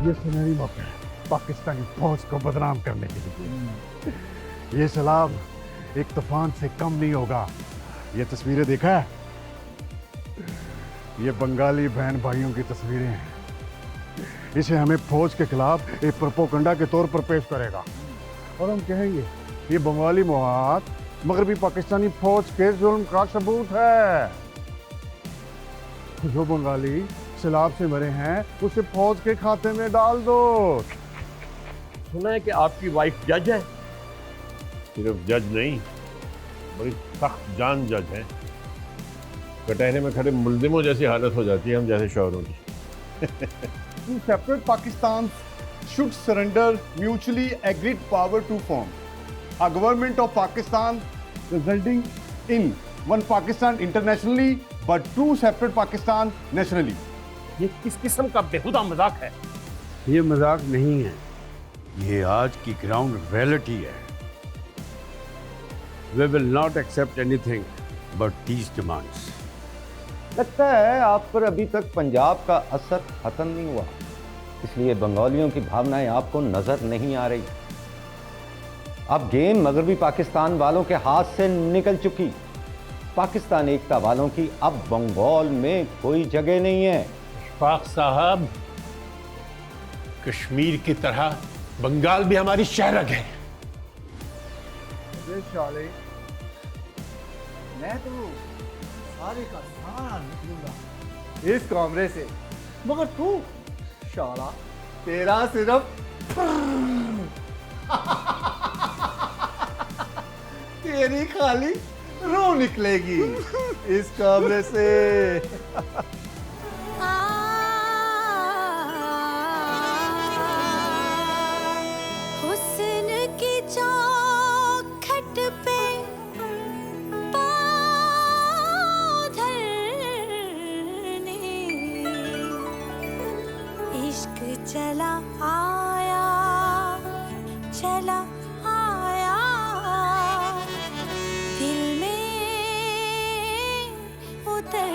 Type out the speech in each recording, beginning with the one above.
ये सुनहरी मौका है पाकिस्तानी फौज को बदनाम करने के लिए। ये सलाब एक तूफान से कम नहीं होगा। ये तस्वीरें देखा है? ये बंगाली बहन भाइयों की तस्वीरें हैं। इसे हमें फौज के खिलाफ एक प्रोपोगंडा के तौर पर पेश करेगा और हम कहेंगे ये बंगाली मवाद मगरबी पाकिस्तानी फौज के जुल्म का सबूत है। जो बंगाली सैलाब से मरे हैं उसे फौज के खाते में डाल दो। सुना है कि आपकी वाइफ जज है। सिर्फ जज नहीं, बड़ी सख्त जान जज है। कटहरे में खड़े मुल्जिमों जैसी हालत हो जाती है हम जैसे शौहरों की। Two separate Pakistans should surrender mutually agreed power to form a government of Pakistan resulting in one Pakistan internationally but two separate Pakistan nationally. ये किस किस्म का बेहुदा मजाक है? ये मजाक नहीं है, ये आज की ग्राउंड रियलिटी है। We will not accept anything but these demands. लगता है आप पर अभी तक पंजाब का असर खत्म नहीं हुआ, इसलिए बंगालियों की भावनाएं आपको नजर नहीं आ रही। अब गेम मगरबी पाकिस्तान वालों के हाथ से निकल चुकी। पाकिस्तान एकता वालों की अब बंगाल में कोई जगह नहीं है। इशफाक साहब, कश्मीर की तरह बंगाल भी हमारी शहरग है। शाले, मैं तो सारे का सारा निकलूंगा इस कमरे से, मगर तू शाला तेरा सिर्फ तेरी खाली रो निकलेगी इस कमरे से। हुस्न की चौखट पे पाँव धरने इश्क चला आया दिल में उतर।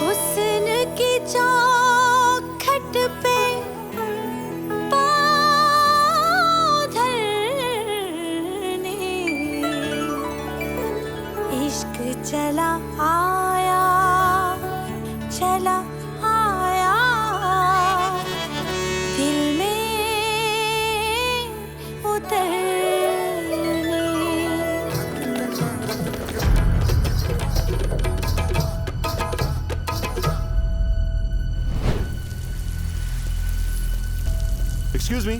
हुस्न की चौखट पे पाँव धरने इश्क चला आया दिल में उतरने। एक्सक्यूज मी,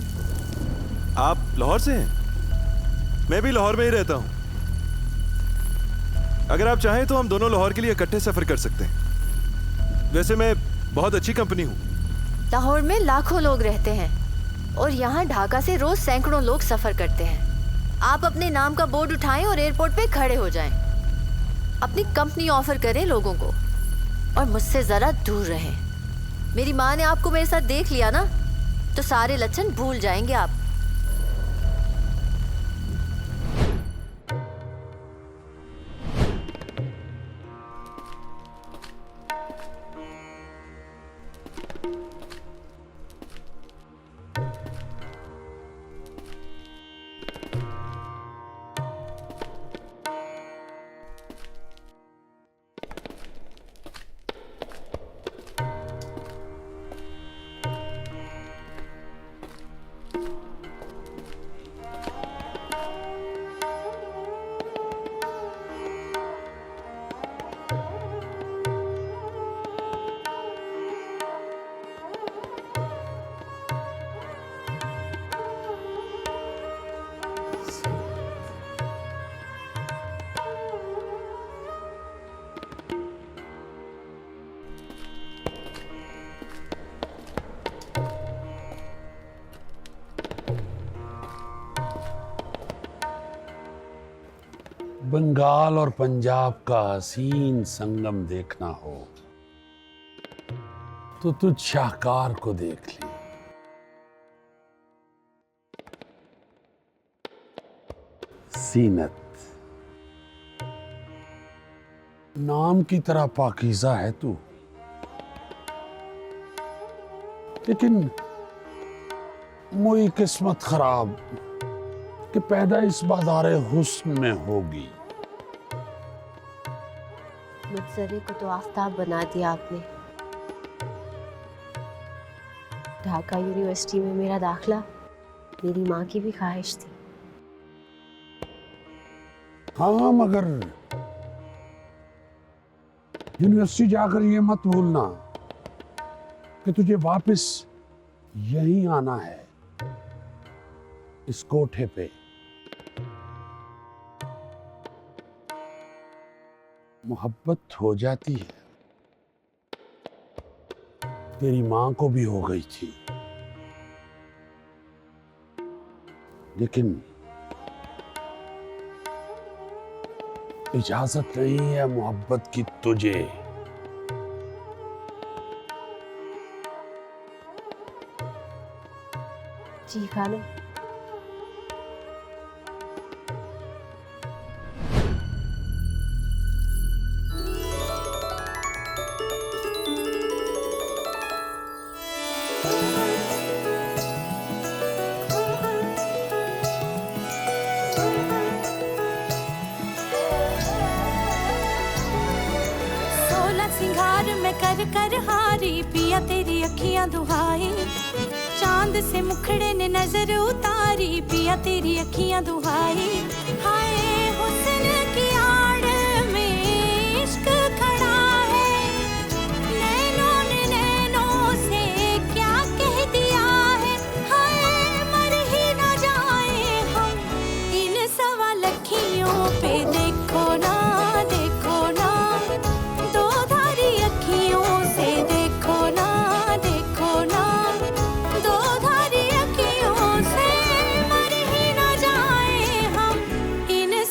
आप लाहौर से हैं? मैं भी लाहौर में ही रहता हूं। अगर आप चाहें तो हम दोनों लाहौर के लिए इकट्ठे सफर कर सकते हैं। वैसे मैं बहुत अच्छी कंपनी हूं। लाहौर में लाखों लोग रहते हैं और यहाँ ढाका से रोज सैकड़ों लोग सफर करते हैं। आप अपने नाम का बोर्ड उठाएं और एयरपोर्ट पे खड़े हो जाएं। अपनी कंपनी ऑफर करें लोगों को और मुझसे जरा दूर रहें। मेरी माँ ने आपको मेरे साथ देख लिया ना, तो सारे लक्षण भूल जाएंगे आप। बंगाल और पंजाब का हसीन संगम देखना हो तो तुझ शाहकार को देख ले। सीनत नाम की तरह पाकीज़ा है तू, लेकिन मोई किस्मत खराब कि पैदा इस बाज़ारे हुस्न में होगी। मुझसरे को तो आफताब बना दिया आपने। ढाका यूनिवर्सिटी में मेरा दाखला मेरी माँ की भी ख्वाहिश थी। हाँ, मगर यूनिवर्सिटी जाकर ये मत भूलना कि तुझे वापस यहीं आना है, इस कोठे पे। मोहब्बत हो जाती है, तेरी मां को भी हो गई थी, लेकिन इजाजत नहीं है मोहब्बत की तुझे। जी खानम। सिंगार मैं कर कर हारी पिया तेरी अखियां दुहाई, चांद से मुखड़े ने नजर उतारी पिया तेरी अखियां दुहाई। हाय हुस्न की आड़ में इश्क खड़ा है, नैनों ने नैनों से क्या कह दिया है। हाय मर ही ना जाए हम इन सवा लखियों पे, देखो ना देखो ना दो धारी अखियों से, देखो ना देखो ना दो धारी अखियों से। मर ही ना जाए हम इन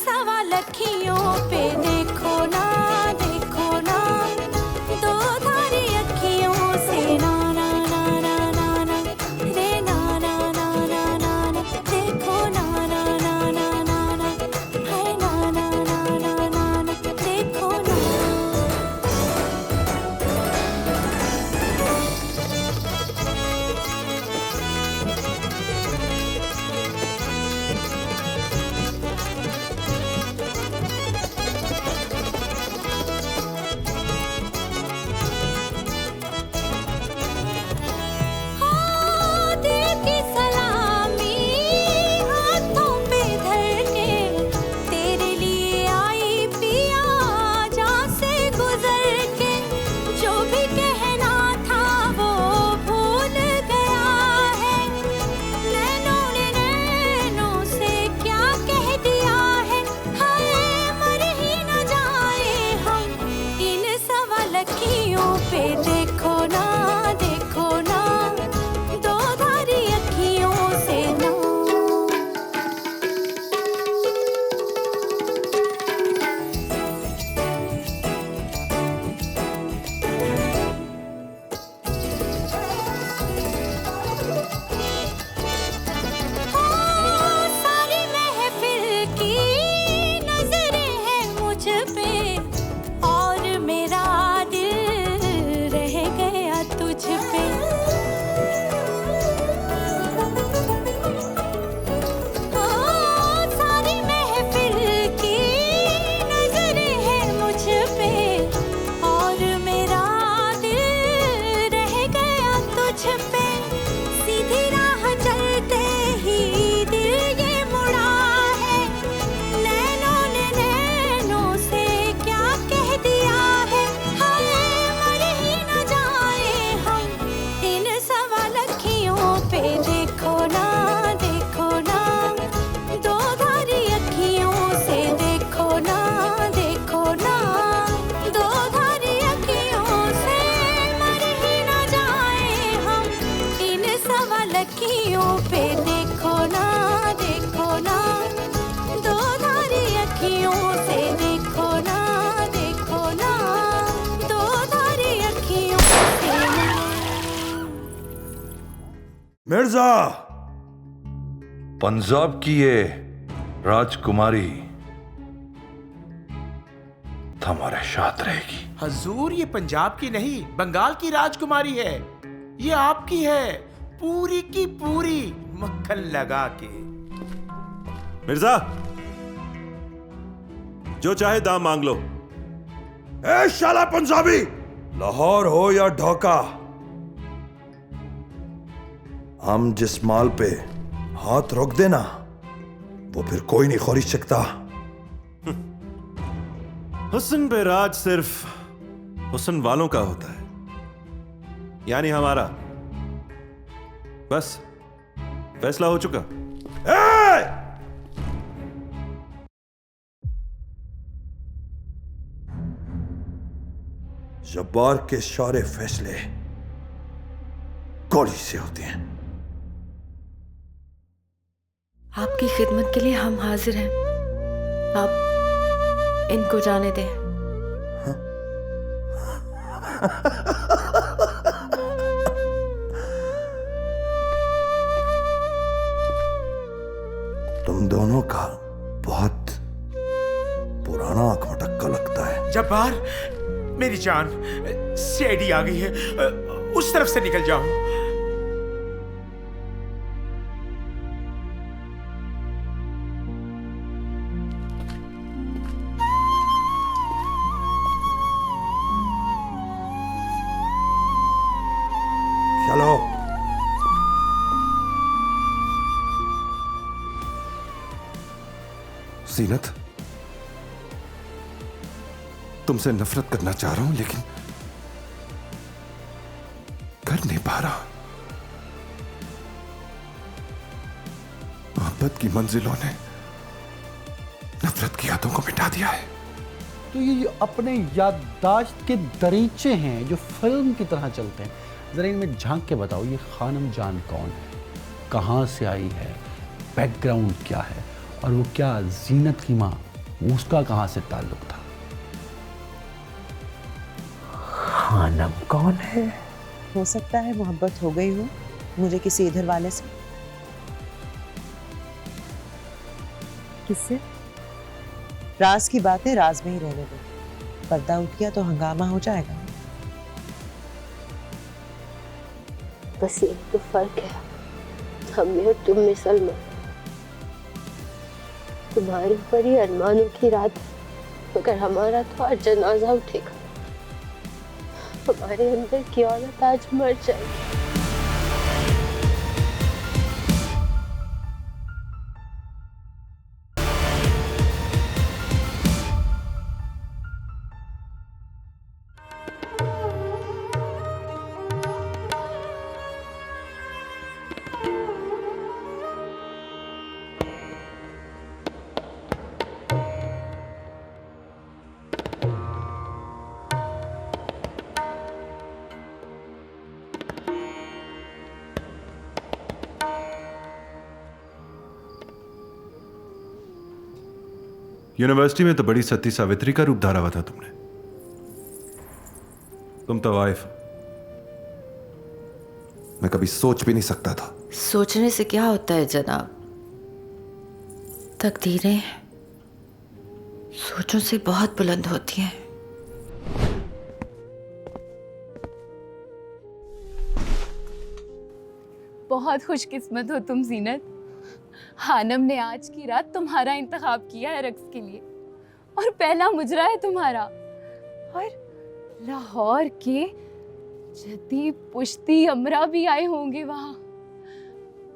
मिर्जा, पंजाब की ये राजकुमारी हमारे साथ रहेगी। हजूर, ये पंजाब की नहीं, बंगाल की राजकुमारी है। ये आपकी है, पूरी की पूरी, मक्खन लगा के। मिर्जा, जो चाहे दाम मांग लो। ए शाला पंजाबी, लाहौर हो या ढाका, हम जिस माल पे हाथ रोक देना वो फिर कोई नहीं खरीद सकता। हुस्न पे राज सिर्फ हुस्न वालों का होता है, यानी हमारा। बस फैसला हो चुका। जब्बार के सारे फैसले गोली से होते हैं। आपकी खिदमत के लिए हम हाजिर हैं। आप इनको जाने दें। तुम दोनों का बहुत पुराना आंख मटक्का लगता है। जब्बार, मेरी जान, सीआईडी आ गई है, उस तरफ से निकल जाओ। चलो। जीनत, तुमसे नफरत करना चाह रहा हूं लेकिन कर नहीं पा रहा। मोहब्बत की मंजिलों ने नफरत की यादों को मिटा दिया है। तो ये जो अपने याददाश्त के दरीचे हैं जो फिल्म की तरह चलते हैं, जरा इनमें झांक के बताओ, ये खानम जान कौन है, कहाँ से आई है, बैकग्राउंड क्या है, और वो क्या जीनत की माँ, उसका कहाँ से ताल्लुक था? खानम कौन है? हो सकता है मोहब्बत हो गई हो मुझे किसी इधर वाले से। किससे? राज की बातें राज में ही रहने दो, पर्दा उठ गया तो हंगामा हो जाएगा। बस एक तो फर्क है, हम में और तुम में सलमा। तुम्हारे ऊपर ही अरमानों की रात है, मगर हमारा तो आज जनाजा उठेगा। हमारे अंदर की औरत आज मर जाएगी। यूनिवर्सिटी में तो बड़ी सती सावित्री का रूप धारा हुआ था तुमने। तुम तो वाइफ, मैं कभी सोच भी नहीं सकता था। सोचने से क्या होता है जनाब, तकदीरें सोचों से बहुत बुलंद होती हैं। बहुत खुशकिस्मत हो तुम जीनत, हानम ने आज की रात तुम्हारा इंतखाब किया है रक्स के लिए, और पहला मुजरा है तुम्हारा। और लाहौर के जदी पुश्ती अमरा भी आए होंगे वहां।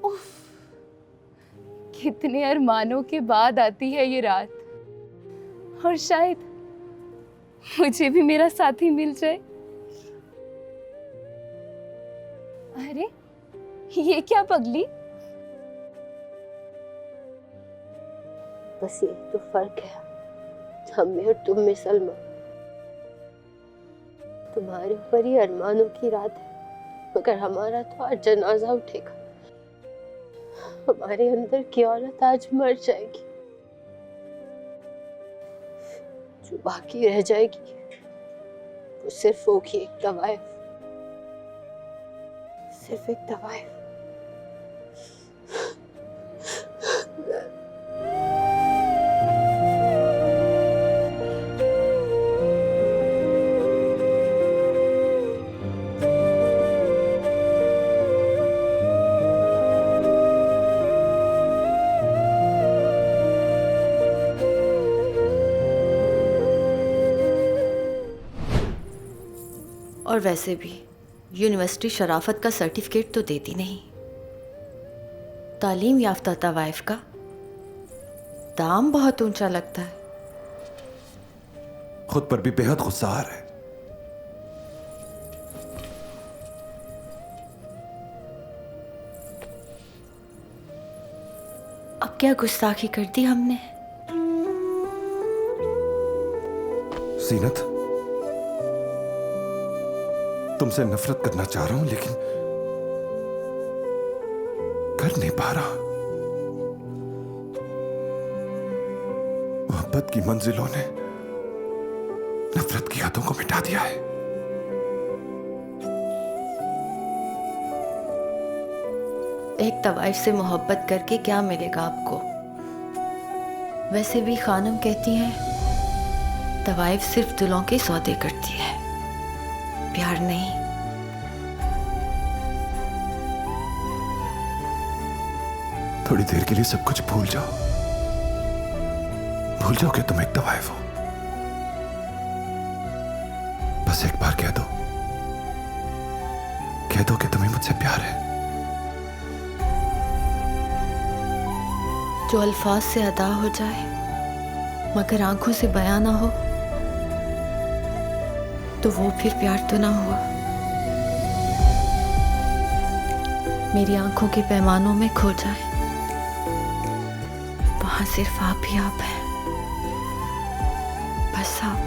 उफ, कितने अरमानों के बाद आती है ये रात, और शायद मुझे भी मेरा साथी मिल जाए। अरे ये क्या पगली? बस ये तो फर्क है, हम में और तुम में सलमा। तुम्हारे ऊपर ही अरमानों की रात है, मगर हमारा तो आज जनाजा उठेगा। हमारे अंदर की औरत आज मर जाएगी। जो बाकी रह जाएगी वो सिर्फ होगी एक तवाइफ, सिर्फ एक तवाइफ। और वैसे भी यूनिवर्सिटी शराफत का सर्टिफिकेट तो देती नहीं। तालीम याफ्ता तवाइफ का दाम बहुत ऊंचा लगता है। खुद पर भी बेहद गुस्सा आ रहा है। अब क्या गुस्ताखी कर दी हमने? जीनत, तुमसे नफरत करना चाह रहा हूं लेकिन कर नहीं पा रहा। मोहब्बत की मंजिलों ने नफरत की हदों को मिटा दिया है। एक तवाइफ से मोहब्बत करके क्या मिलेगा आपको? वैसे भी खानम कहती हैं तवाइफ सिर्फ दिलों के सौदे करती है, प्यार नहीं। थोड़ी देर के लिए सब कुछ भूल जाओ, भूल जाओ कि तुम एक तवाइफ हो। बस एक बार कह दो कि तुम्हें मुझसे प्यार है। जो अल्फाज से अदा हो जाए मगर आंखों से बयां ना हो तो वो फिर प्यार तो ना हुआ। मेरी आंखों के पैमानों में खो जाए, वहां सिर्फ आप ही आप हैं, बस आप।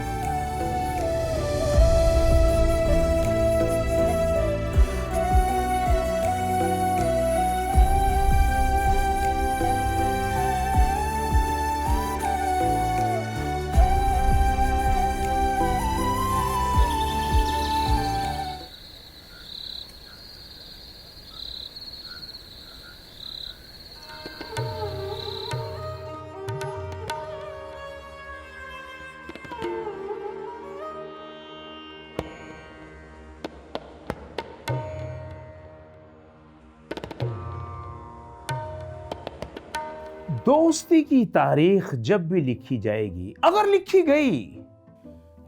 दोस्ती की तारीख जब भी लिखी जाएगी, अगर लिखी गई,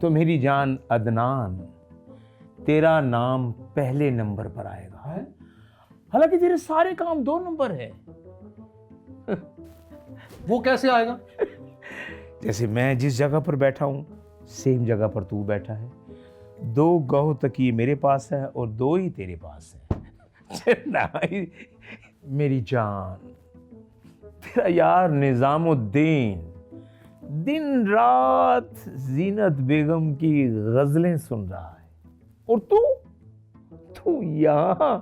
तो मेरी जान अदनान, तेरा नाम पहले नंबर पर आएगा। हालांकि तेरे सारे काम 2 नंबर है। वो कैसे आएगा? जैसे मैं जिस जगह पर बैठा हूं, सेम जगह पर तू बैठा है। 2 गौ तकिए मेरे पास है और 2 ही तेरे पास है। मेरी जान, तेरा यार निजामुद्दीन दिन रात जीनत बेगम की गजलें सुन रहा है और तू यहां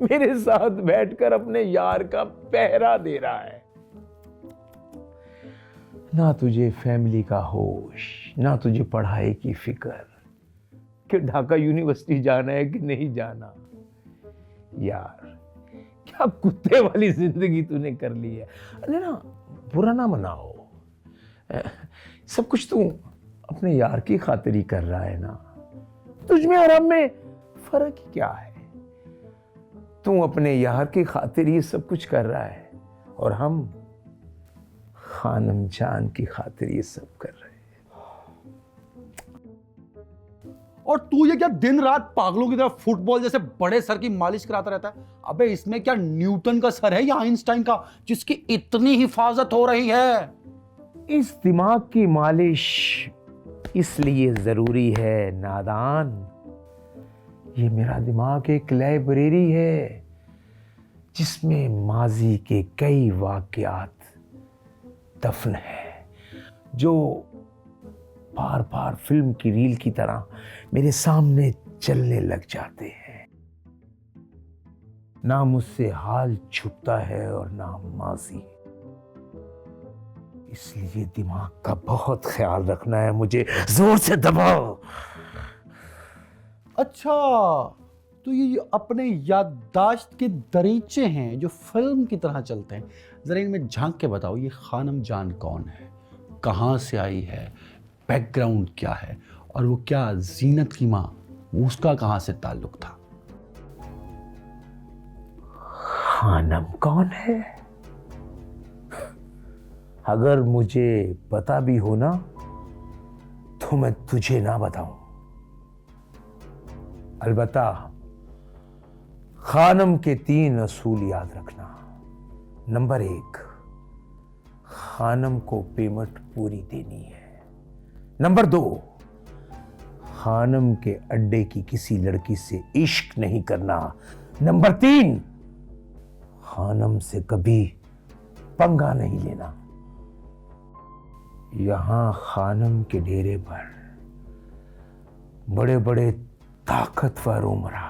मेरे साथ बैठकर अपने यार का पहरा दे रहा है। ना तुझे फैमिली का होश, ना तुझे पढ़ाई की फिक्र कि ढाका यूनिवर्सिटी जाना है कि नहीं जाना। यार, क्या कुत्ते वाली जिंदगी तूने कर ली है। अरे ना, बुरा ना मनाओ, सब कुछ तू अपने यार की खातिर ही कर रहा है ना। तुझ में और हम में फर्क ही क्या है? तू अपने यार की खातिर ही सब कुछ कर रहा है और हम खानम जान की खातिर ये सब कर रहे हैं। और तू ये क्या दिन रात पागलों की तरह फुटबॉल जैसे बड़े सर की मालिश कराता रहता है? अबे इसमें क्या न्यूटन का सर है या आइंस्टाइन का, जिसकी इतनी हिफाजत हो रही है? इस दिमाग की मालिश इसलिए जरूरी है नादान, ये मेरा दिमाग एक लाइब्रेरी है जिसमें माजी के कई वाकयात दफन है, जो बार बार फिल्म की रील की तरह मेरे सामने चलने लग जाते हैं। ना मुझसे हाल छुपता है और ना माजी। इसलिए दिमाग का बहुत ख्याल रखना है, मुझे जोर से दबाओ। अच्छा, तो ये अपने याददाश्त के दरीचे हैं जो फिल्म की तरह चलते हैं। जरा इनमें झांक के बताओ, ये खानम जान कौन है, कहाँ से आई है, बैकग्राउंड क्या है, और वो क्या जीनत की माँ, उसका कहाँ से ताल्लुक था? खानम कौन है? अगर मुझे पता भी हो ना तो मैं तुझे ना बताऊं। अलबत्ता खानम के 3 असूल याद रखना। नंबर 1, खानम को पेमेंट पूरी देनी है। नंबर 2, खानम के अड्डे की किसी लड़की से इश्क नहीं करना। नंबर 3, खानम से कभी पंगा नहीं लेना। यहां खानम के डेरे पर बड़े बड़े ताकतवर उमरा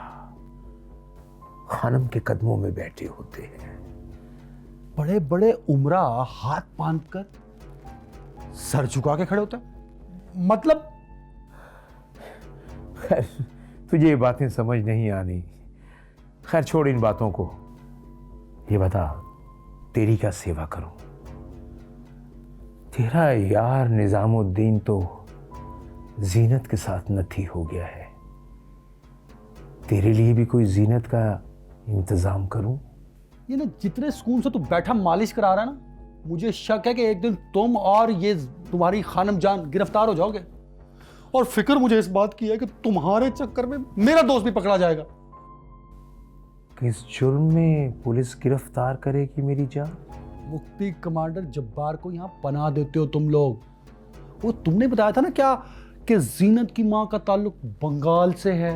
खानम के कदमों में बैठे होते हैं। बड़े बड़े उमरा हाथ बांध कर सर झुका के खड़े होते हैं? मतलब खैर, तुझे ये बातें समझ नहीं आनी। खैर छोड़ इन बातों को। ये बता, तेरी क्या सेवा करूं? तेरा यार निजामुद्दीन तो जीनत के साथ नथी हो गया है। तेरे लिए भी कोई जीनत का इंतजाम करूं? ये ना, जितने सुकून से तू बैठा मालिश करा रहा है ना, मुझे शक है कि एक दिन तुम और ये तुम्हारी खानम जान गिरफ्तार हो जाओगे। और फिक्र मुझे इस बात की है कि तुम्हारे चक्कर में मेरा दोस्त भी पकड़ा जाएगा। किस जुर्म में पुलिस गिरफ्तार करेगी मेरी जान? मुफ्ती कमांडर जब्बार को यहाँ पनाह देते हो तुम लोग। वो तुमने बताया था ना क्या कि जीनत की माँ का ताल्लुक बंगाल से है।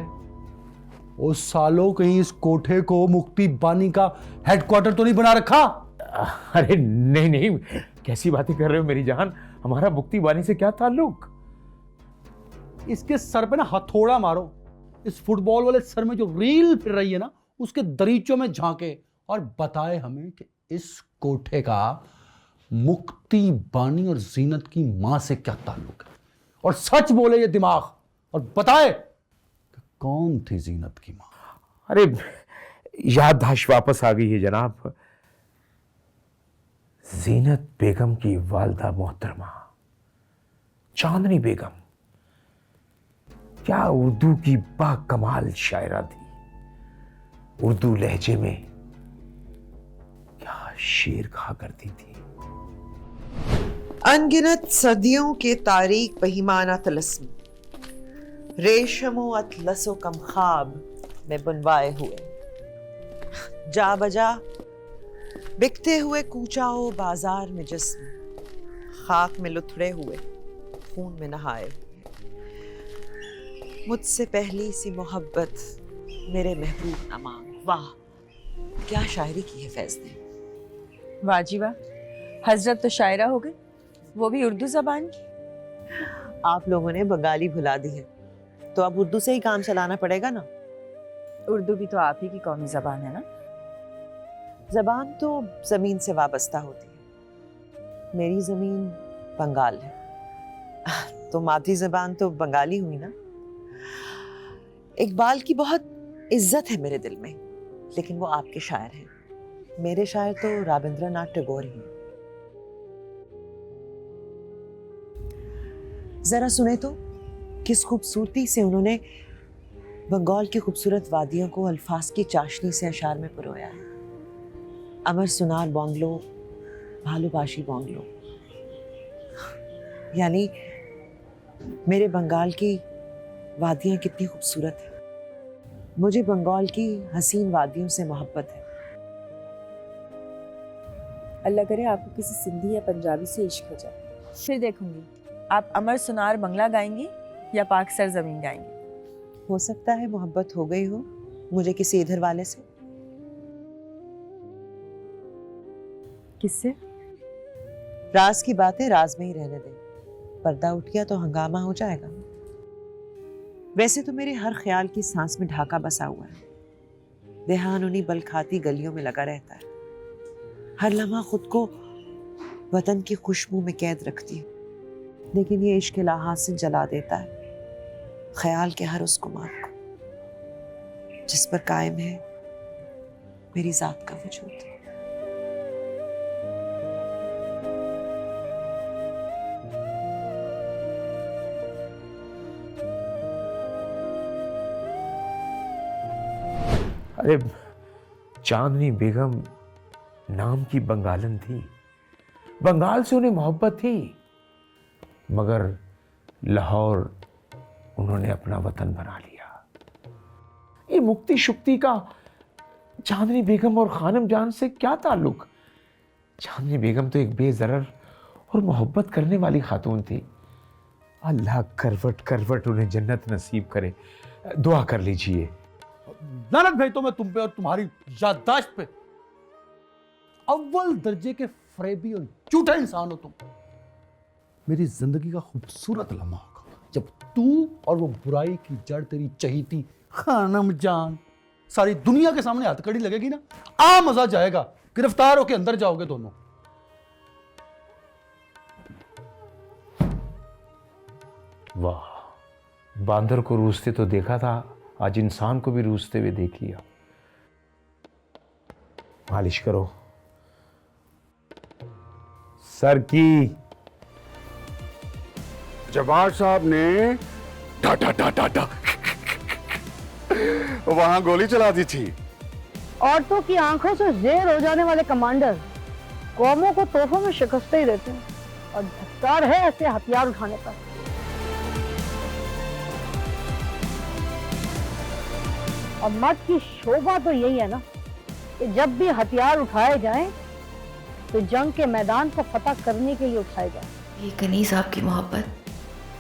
उस सालों कहीं इस कोठे को मुफ्ती बानी का हेडक्वार्टर तो नहीं बना रखा? अरे नहीं नहीं, कैसी बातें कर रहे हो मेरी जान? हमारा मुफ्ती बानी से क्या ताल्लुक? इसके सर पे ना हथौड़ा मारो। इस फुटबॉल वाले सर में जो रील फिर रही है ना, उसके दरीचों में झांके और बताए हमें कि इस कोठे का मुफ्ती बानी और जीनत की मां से क्या ताल्लुक है। और सच बोले ये दिमाग, और बताए कि कौन थी जीनत की मां। अरे याददाश्त वापस आ गई है जनाब। जीनत बेगम की वालदा मोहतरमा चांदनी बेगम क्या उर्दू की बाकमाल शायरा थी। उर्दू लहजे में क्या शेर कहा करती थी। अनगिनत सदियों के तारीख बहिमाना तलस्म, रेशमो अतलसो कम ख्वाब में बुनवाए हुए, जा बजा बिकते हुए कूचाओ बाजार में जिस्म, खाक में लुथड़े हुए खून में नहाए हुए, मुझसे पहली सी मोहब्बत मेरे महबूब न मांग। वाह क्या शायरी की है फैज ने। वाह जी वाह, हजरत तो शायरा हो गई, वो भी उर्दू जबान की। आप लोगों ने बंगाली भुला दी है, तो अब उर्दू से ही काम चलाना पड़ेगा ना। उर्दू भी तो आप ही की कौमी जबान है ना। जबान तो जमीन से वाबस्ता होती है। मेरी जमीन बंगाल है, तो मादरी जबान तो बंगाली हुई ना। इकबाल की बहुत इज्जत है मेरे दिल में, लेकिन वो आपके शायर हैं। मेरे शायर तो रविंद्रनाथ टैगोर ही हैं। जरा सुने तो किस खूबसूरती से उन्होंने बंगाल की खूबसूरत वादियों को अल्फाज की चाशनी से अशार में पिरोया है। अमर सुनार बांग्लो, भालूबाशी बांग्लो, यानी मेरे बंगाल की वादियां कितनी खूबसूरत है। मुझे बंगाल की हसीन वादियों से मोहब्बत है। अल्लाह करे आपको किसी सिंधी या पंजाबी से इश्क हो जाए, फिर देखूंगी आप अमर सुनार बंगला गाएंगी या पाक सर जमीन गाएंगी। हो सकता है मोहब्बत हो गई हो मुझे किसी इधर वाले से। किससे? राज की बातें राज में ही रहने दें, पर्दा उठ गया तो हंगामा हो जाएगा। वैसे तो मेरे हर ख्याल की सांस में ढाका बसा हुआ है। देहान उन्हीं बल खाती गलियों में लगा रहता है। हर लम्हा खुद को वतन की खुशबू में कैद रखती है, लेकिन ये इश्क इलाहा से जला देता है ख्याल के हर उस गुमान को जिस पर कायम है मेरी जात का वजूद। अरे चांदनी बेगम नाम की बंगालन थी, बंगाल से उन्हें मोहब्बत थी, मगर लाहौर उन्होंने अपना वतन बना लिया। ये मुक्ति शुक्ति का चांदनी बेगम और खानम जान से क्या ताल्लुक? चांदनी बेगम तो एक बेजरर और मोहब्बत करने वाली खातून थी। अल्लाह करवट करवट उन्हें जन्नत नसीब करे। दुआ कर लीजिए। लानत भेजता हूं मैं तुम पे और तुम्हारी याददाश्त पे। अव्वल दर्जे के फरेबी और झूठा इंसान हो तुम। मेरी जिंदगी का खूबसूरत लम्हा होगा जब तू और वो बुराई की जड़ तेरी चहीती खानम जान सारी दुनिया के सामने हथकड़ी लगेगी ना, आ मजा जाएगा। गिरफ्तार होके अंदर जाओगे दोनों। वाह, बांदर को रूसते तो देखा था, आज इंसान को भी रूसते हुए देख लिया। मालिश करो सर की। जब्बार साहब ने डा डा डा डा डा वहां गोली चला दी थी। औरतों की आंखों से ज़ेर हो जाने वाले कमांडर कौमों को तोहफों में शिकस्त ही देते हैं और धिक्कार है ऐसे हथियार उठाने पर। और मर्द की शोभा तो यही है ना कि जब भी हथियार उठाए जाएं तो जंग के मैदान को फतह करने के लिए उठाए जाएं। ये कनीज आपकी मोहब्बत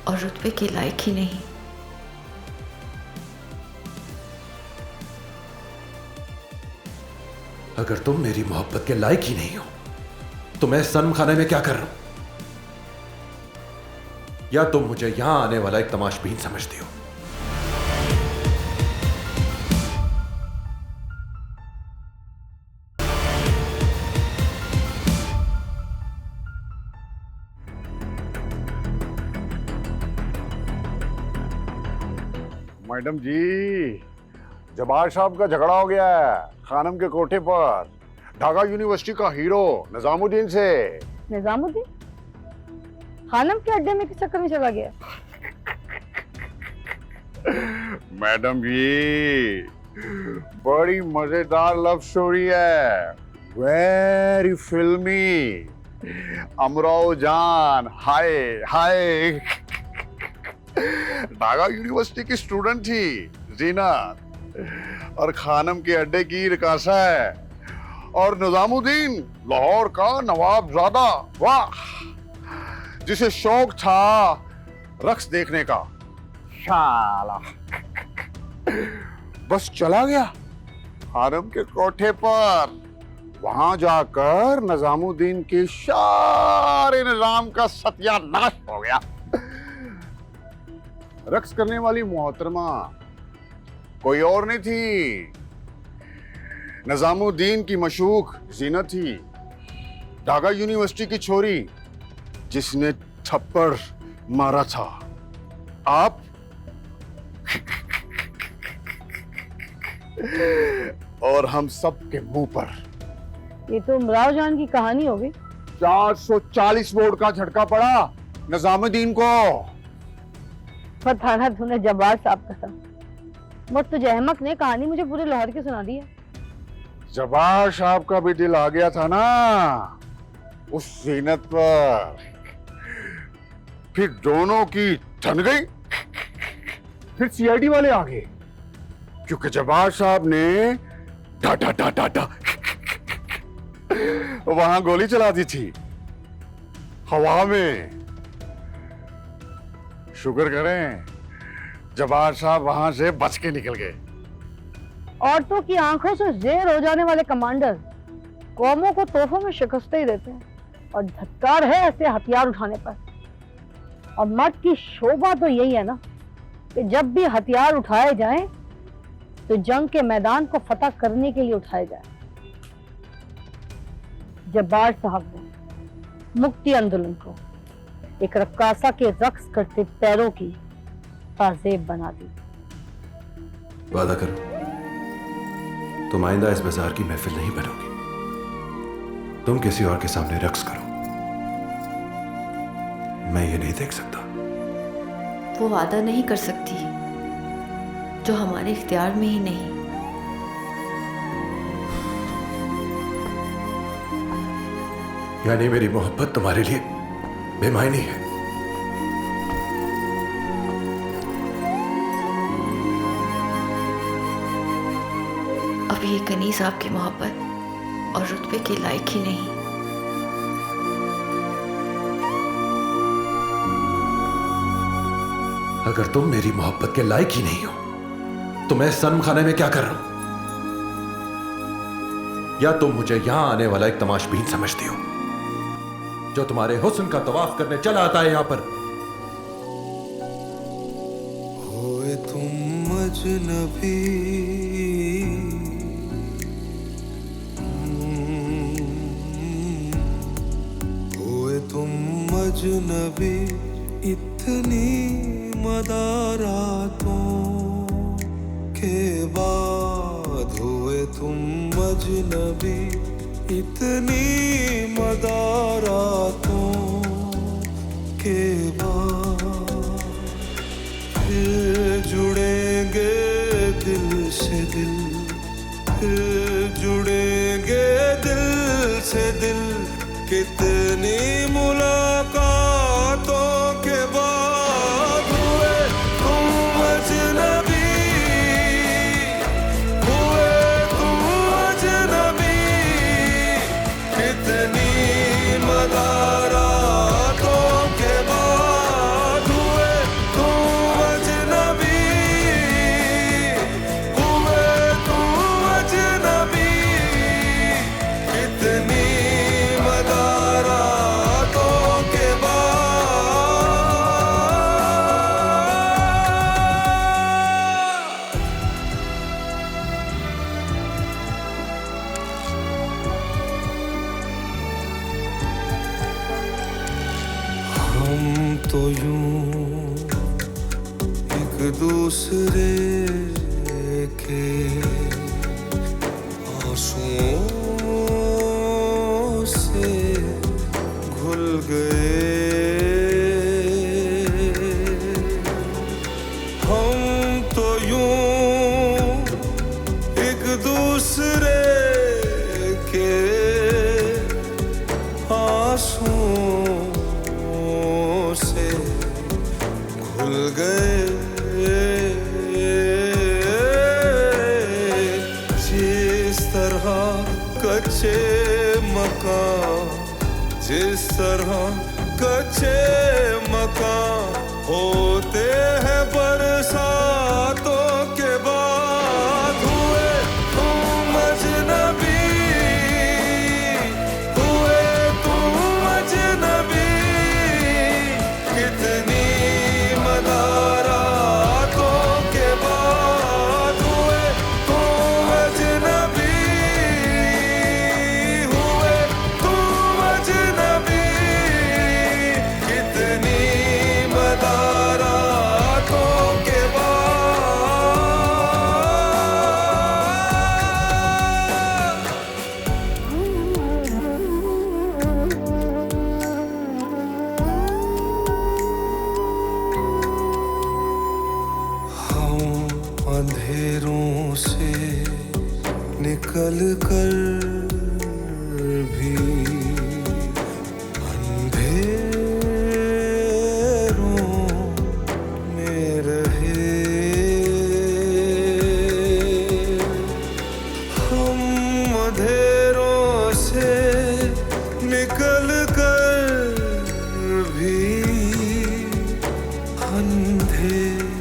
और रुतबे के लायक ही नहीं। अगर तुम मेरी मोहब्बत के लायक ही नहीं हो तो मैं सनम खाने में क्या कर रहा हूं? या तुम मुझे यहां आने वाला एक तमाशबीन समझती हो? मैडम जी, जब्बार साहब का झगड़ा हो गया है खानम के कोठे पर ढाका यूनिवर्सिटी का हीरो निजामुद्दीन से। निजामुद्दीन खानम के अड्डे में किस चक्कर में चला गया? मैडम जी, बड़ी मजेदार लव स्टोरी है, वेरी फिल्मी। अमराओ जान हाय हाय ढाका यूनिवर्सिटी की स्टूडेंट थी जीनत और खानम के अड्डे की रकासा है और निजामुद्दीन लाहौर का नवाबजादा, वाह, जिसे शौक था रक्स देखने का। शाला बस चला गया खानम के कोठे पर। वहां जाकर निजामुद्दीन के सारे निजाम का सत्यानाश हो गया। रक्स करने वाली मोहतरमा कोई और नहीं थी, निजामुद्दीन की मशूक जीनत थी, ढाका यूनिवर्सिटी की छोरी जिसने थप्पड़ मारा था। आप और हम सब के मुंह पर। ये तो उमराव जान की कहानी होगी। 440 वोट का झटका पड़ा निजामुद्दीन को। पता ना तूने जब्बार साहब कसम, मुझ तुझे अहमक ने कहानी मुझे पूरे लाहौर की सुना दी है। जब्बार साहब का भी दिल आ गया था ना उस जीनत पर, फिर दोनों की ठन गई। फिर सीआईडी वाले आ गए क्योंकि जब्बार साहब ने डा डा डा डा डा वहां गोली चला दी थी हवा में। शुक्र करें जब्बार साहब वहां से बच के निकल गए। औरतों की आंखों से ज़ेर हो जाने वाले कमांडर कौमों को तोहफों में शिकस्त ही देते हैं और धिक्कार है ऐसे हथियार उठाने पर। और मर्द की शोभा तो यही है ना कि जब भी हथियार उठाए जाएं तो जंग के मैदान को फतह करने के लिए उठाए जाएं। जब्बार साहब ने मुक्ति आंदोलन को एक रक्कासा के रक्स करते पैरों की ताज़ेब बना दी। वादा करो तुम आइंदा इस बाजार की महफिल नहीं बनोगी, तुम किसी और के सामने रक्स करो। मैं ये नहीं देख सकता। वो वादा नहीं कर सकती जो हमारे इख्तियार में ही नहीं। यानी मेरी मोहब्बत तुम्हारे लिए बेमायनी है? अब ये कनीज आपकी मोहब्बत और रुतबे के लायक ही नहीं। अगर तुम मेरी मोहब्बत के लायक ही नहीं हो तो मैं सनम खाने में क्या कर रहा हूं? या तुम मुझे यहां आने वाला एक तमाशबीन समझती हो जो तुम्हारे हुस्न का तवाफ करने चला आता है यहां पर? होए तुम अजनबी, होए तुम अजनबी, इतनी मदारातों के बाद हुए तुम अजनबी, इतनी मदारातों के बाद फिर जुड़ेंगे दिल से दिल, फिर जुड़ेंगे दिल से दिल, कितनी मुलाकातों के बाद हुए तुम अजनबी, हुए तुम अजनबी, कितनी मदारातों के बाद हुए तुम अजनबी, हुए तुम अजनबी, कितनी मदारातों के बाद। हम तो यूं एक दूसरे के आंसुओं से घुल गए, हम तो यूं एक दूसरे के आंसुओं से घुल गए, जिस तरह कच्चे मकान, जिस तरह कच्चे मकान होते हैं बरसातों के बाद, हुए तुम अजनबी, हुए तुम अजनबी, कितनी मदारातों के बाद हुए तुम अजनबी, हुए तुम अजनबी, कितनी मदारातों के बाद। हम अंधेरों से निकल कर भी अंधेरों में रहे, हम अंधेरों से निकल कर भी अंधेरों